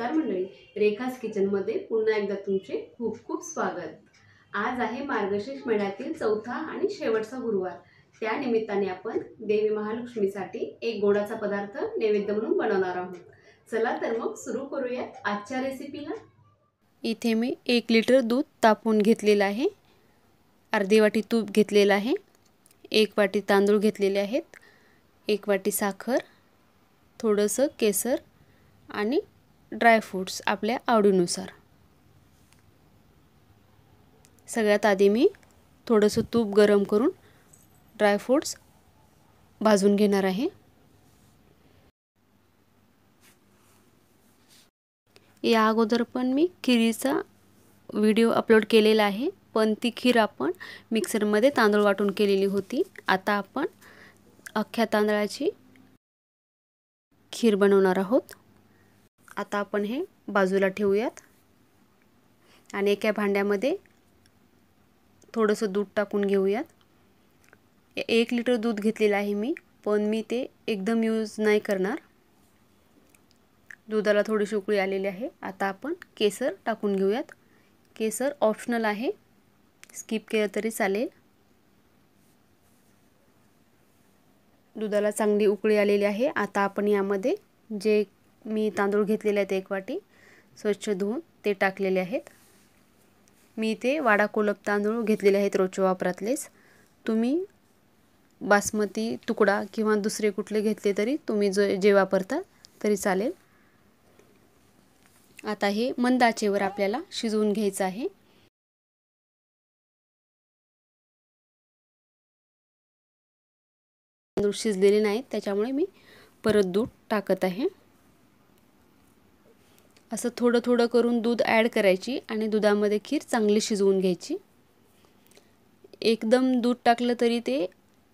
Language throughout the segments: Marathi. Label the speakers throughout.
Speaker 1: नमस्कार मंडळी, रेखास किचनमध्ये पुन्हा एकदा तुमचे खूप खूप स्वागत। आज आहे मार्गशीर्ष महिन्यातील चौथा आणि शेवटचा गुरुवार। त्या निमित्ताने आपण देवी महालक्ष्मीसाठी एक गोडाचा पदार्थ नैवेद्य म्हणून बनवणार आहोत। चला तर मग सुरू करूया आजच्या रेसिपीला।
Speaker 2: इथे मी 1 लिटर दूध तापवून घेतलेले आहे, अर्धी वाटी तूप घेतलेले आहे, 1 वाटी तांदूळ घेतलेले आहेत, 1 वाटी साखर, थोडंसं केसर आणि ड्राय फ्रूट्स आपल्या आवडीनुसार। सगळ्यात आधी मी थोडंसं तूप गरम करून ड्राय फ्रूट्स भाजून घेणार आहे। या अगोदर पण मी खिरीचा व्हिडिओ अपलोड केलेला आहे, पण ती खीर आपण मिक्सरमध्ये तांदूळ वाटून केलेली होती। आता आपण अख्ख्या तांदळाची खीर बनवणार आहोत। आता आपण हे बाजूला ठेवूयात आणि एका भांड्यामध्ये थोडंसं दूध टाकून घेऊयात। 1 लिटर दूध घेतलेलं आहे मी, पण मी ते एकदम यूज नाही करणार। दुधाला थोडीशी उकळी आलेली आहे। आता आपण केसर टाकून घेऊयात। केसर ऑप्शनल आहे, स्किप केलं तरी चालेल। दुधाला चांगली उकळी आलेली आहे। आता आपण यामध्ये जे मी तांदूळ घेतलेले आहेत 1 वाटी स्वच्छ धुवून ते टाकलेले आहेत। मी ते वाडा कोलप तांदूळ घेतलेले आहेत रोजच्या वापरातलेच। तुम्ही बासमती तुकडा किंवा दुसरे कुठले घेतले तरी तुम्ही जे वापरता तरी चालेल। आता हे मंद आचेवर आपल्याला शिजवून घ्यायचं आहे। तांदूळ शिजलेले नाहीत त्याच्यामुळे मी परत दूध टाकत आहे। असं थोडं थोडं करून दूध ॲड करायची आणि दुधामध्ये खीर चांगली शिजवून घ्यायची। एकदम दूध टाकलं तरी ते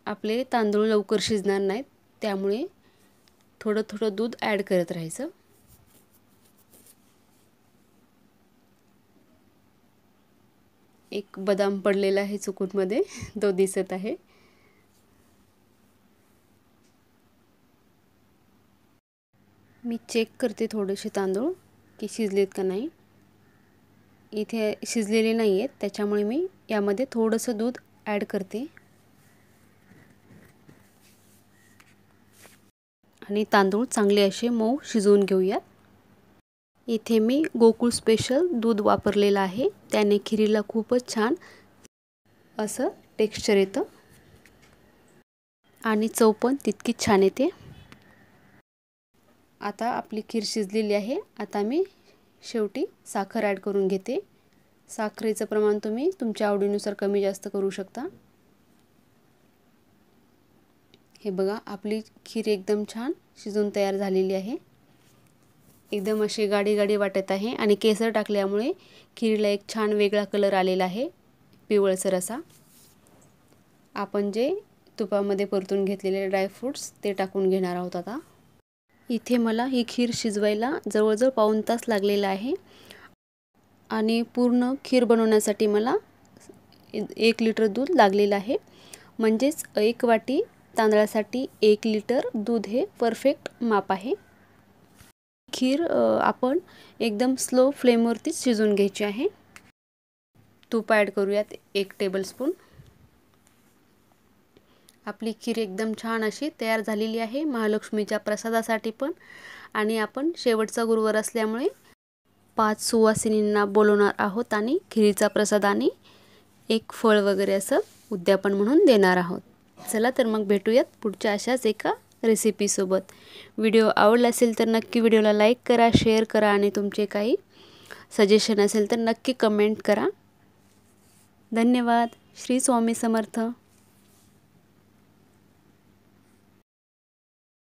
Speaker 2: आपले तांदूळ लवकर शिजणार नाहीत, त्यामुळे थोडं थोडं दूध ॲड करत राहायचं। एक बदाम पडलेला आहे चुकून मध्ये, तो दिसत आहे। मी चेक करते थोडेसे तांदूळ की शिजलेत का नाही। इथे शिजलेले नाही आहेत, त्याच्यामुळे मी यामध्ये थोडंसं दूध ॲड करते आणि तांदूळ चांगले असे मऊ शिजवून घेऊयात। इथे मी गोकुळ स्पेशल दूध वापरलेलं आहे, त्याने खिरीला खूपच छान असं टेक्स्चर येतं आणि चव पण तितकीच छान येते। आता आपली खीर शिजलेली आहे। आता मी शेवटी साखर ॲड करून घेते। साखरेचं प्रमाण तुम्ही तुमच्या आवडीनुसार कमी जास्त करू शकता। हे बघा, आपली खीर एकदम छान शिजून तयार झालेली आहे। एकदम अशी गाडी गाडी वाटत आहे आणि केसर टाकल्यामुळे खीरीला एक छान वेगळा कलर आलेला आहे, पिवळसर असा। आपण जे तुपामध्ये परतून घेतलेले ड्राय फ्रूट्स ते टाकून घेणार आहोत। आता इथे मला ही खीर शिजवायला जवळजवळ पाऊण तास लागलेला आहे आणि पूर्ण खीर बनवण्यासाठी मला 1 लिटर दूध लागलेलं आहे। म्हणजेच 1 वाटी तांदळासाठी 1 लिटर दूध हे परफेक्ट माप आहे। खीर आपण एकदम स्लो फ्लेमवरती शिजवून घ्यायची आहे। तूप ॲड करूयात 1 टेबलस्पून। आपली खीर एकदम छान अशी तयार झालेली आहे महालक्ष्मीच्या प्रसादासाठी पण, आणि आपण शेवटचा गुरुवार असल्यामुळे 5 सुवासिनींना बोलवणार आहोत आणि खिरीचा प्रसाद आणि एक फळ वगैरे असं उद्यापन म्हणून देणार आहोत। चला तर मग भेटूयात पुढच्या अशाच एका रेसिपी सोबत। व्हिडिओ आवडला असेल तर नक्की व्हिडिओला लाईक करा, शेअर करा आणि तुमचे काही सजेशन असेल तर नक्की कमेंट करा। धन्यवाद। श्री स्वामी समर्थ।